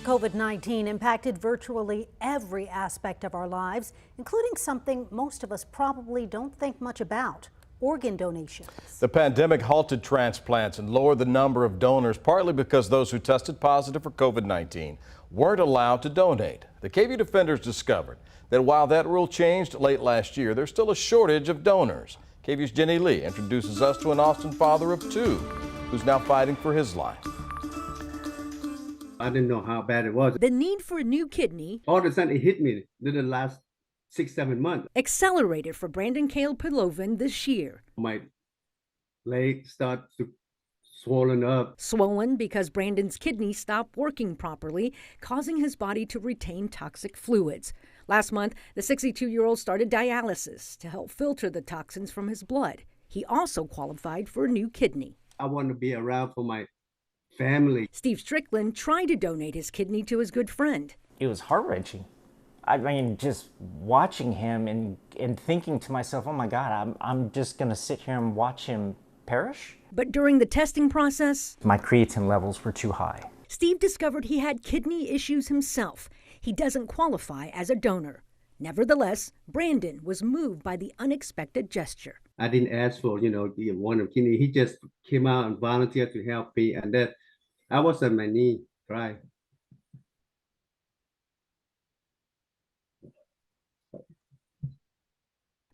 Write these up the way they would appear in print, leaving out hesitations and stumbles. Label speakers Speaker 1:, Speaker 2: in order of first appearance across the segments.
Speaker 1: COVID-19 impacted virtually every aspect of our lives, including something most of us probably don't think much about: organ donations.
Speaker 2: The pandemic halted transplants and lowered the number of donors, partly because those who tested positive for COVID-19 weren't allowed to donate. The KVUE defenders discovered that while that rule changed late last year, there's still a shortage of donors. KVUE's Jenny Lee introduces us to an Austin father of two who's now fighting for his life.
Speaker 3: I didn't know how bad it was.
Speaker 4: The need for a new kidney,
Speaker 3: All of a sudden it hit me in the last 6-7 months.
Speaker 4: accelerated for Brandon Keopilavan this year.
Speaker 3: My leg started to swollen up.
Speaker 4: Swollen because Brandon's kidney stopped working properly, causing his body to retain toxic fluids. Last month, the 62-year-old started dialysis to help filter the toxins from his blood. He also qualified for a new kidney.
Speaker 3: I want to be around for my family.
Speaker 4: Steve Strickland tried to donate his kidney to his good friend.
Speaker 5: It was heart-wrenching. I mean, just watching him and thinking to myself, oh my God, I'm just gonna sit here and watch him perish?
Speaker 4: But during the testing process,
Speaker 5: My creatine levels were too high.
Speaker 4: Steve discovered he had kidney issues himself. He doesn't qualify as a donor. Nevertheless, Brandon was moved by the unexpected gesture.
Speaker 3: I didn't ask for, the one of kidney. He just came out and volunteered to help me, and that I was on my knee crying.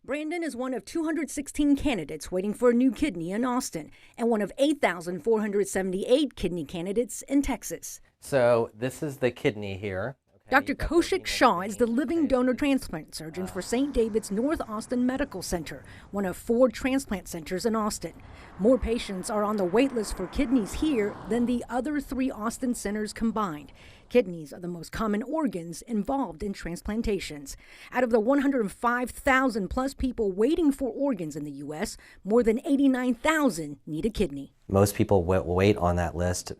Speaker 4: Brandon is one of 216 candidates waiting for a new kidney in Austin and one of 8,478 kidney candidates in Texas.
Speaker 6: So this is the kidney here.
Speaker 4: Dr. Kaushik Shah is the living donor transplant surgeon for St. David's North Austin Medical Center, one of 4 transplant centers in Austin. More patients are on the wait list for kidneys here than the other 3 Austin centers combined. Kidneys are the most common organs involved in transplantations. Out of the 105,000 plus people waiting for organs in the U.S., more than 89,000 need a kidney.
Speaker 6: Most people will wait on that list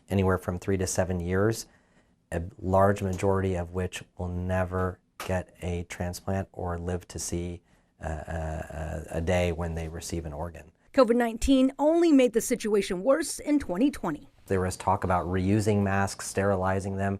Speaker 6: anywhere from 3 to 7 years, a large majority of which will never get a transplant or live to see a day when they receive an organ.
Speaker 4: COVID-19 only made the situation worse in 2020.
Speaker 6: There was talk about reusing masks, sterilizing them.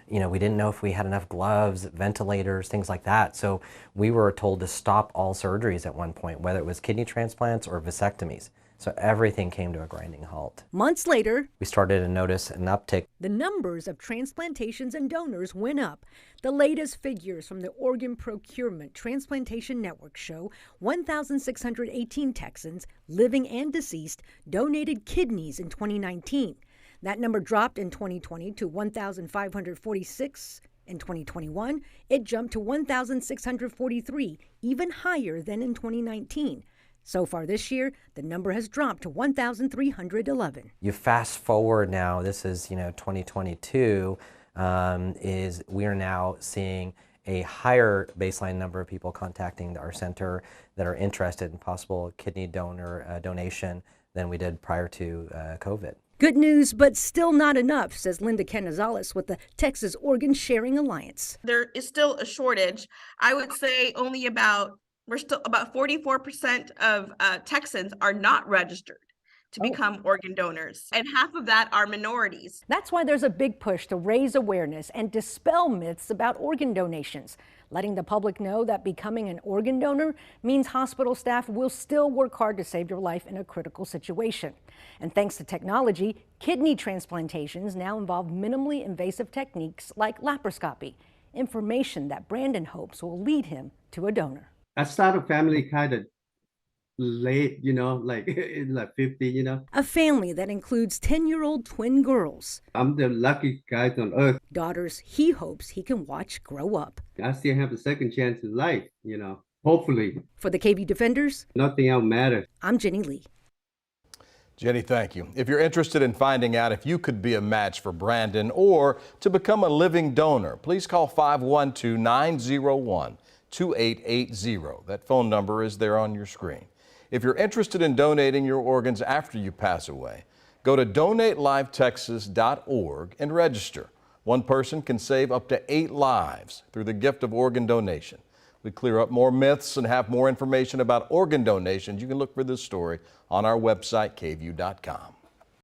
Speaker 6: We didn't know if we had enough gloves, ventilators, things like that. So we were told to stop all surgeries at one point, whether it was kidney transplants or vasectomies. So everything came to a grinding halt.
Speaker 4: Months later,
Speaker 6: we started to notice an uptick.
Speaker 4: The numbers of transplantations and donors went up. The latest figures from the Organ Procurement Transplantation Network show 1,618 Texans, living and deceased, donated kidneys in 2019. That number dropped in 2020 to 1,546. In 2021, it jumped to 1,643, even higher than in 2019. So far this year, the number has dropped to 1,311.
Speaker 6: You fast forward now, this is 2022, we are now seeing a higher baseline number of people contacting our center that are interested in possible kidney donation than we did prior to COVID.
Speaker 4: Good news, but still not enough, says Linda Canizales with the Texas Organ Sharing Alliance.
Speaker 7: There is still a shortage. I would say only about 44% of Texans are not registered to become organ donors, and half of that are minorities.
Speaker 4: That's why there's a big push to raise awareness and dispel myths about organ donations, letting the public know that becoming an organ donor means hospital staff will still work hard to save your life in a critical situation. And thanks to technology, kidney transplantations now involve minimally invasive techniques like laparoscopy, information that Brandon hopes will lead him to a donor.
Speaker 3: I started a family kind of late, like in like 50,
Speaker 4: A family that includes 10-year-old twin girls.
Speaker 3: I'm the lucky guy on earth.
Speaker 4: Daughters he hopes he can watch grow up.
Speaker 3: I still have a second chance in life, hopefully.
Speaker 4: For the KVUE Defenders,
Speaker 3: Nothing else matters.
Speaker 4: I'm Jenny Lee.
Speaker 2: Jenny, thank you. If you're interested in finding out if you could be a match for Brandon or to become a living donor, please call 512-901-2880. That phone number is there on your screen. If you're interested in donating your organs after you pass away, go to donatelivetexas.org and register. One person can save up to 8 lives through the gift of organ donation. We clear up more myths and have more information about organ donations. You can look for this story on our website, KVUE.com.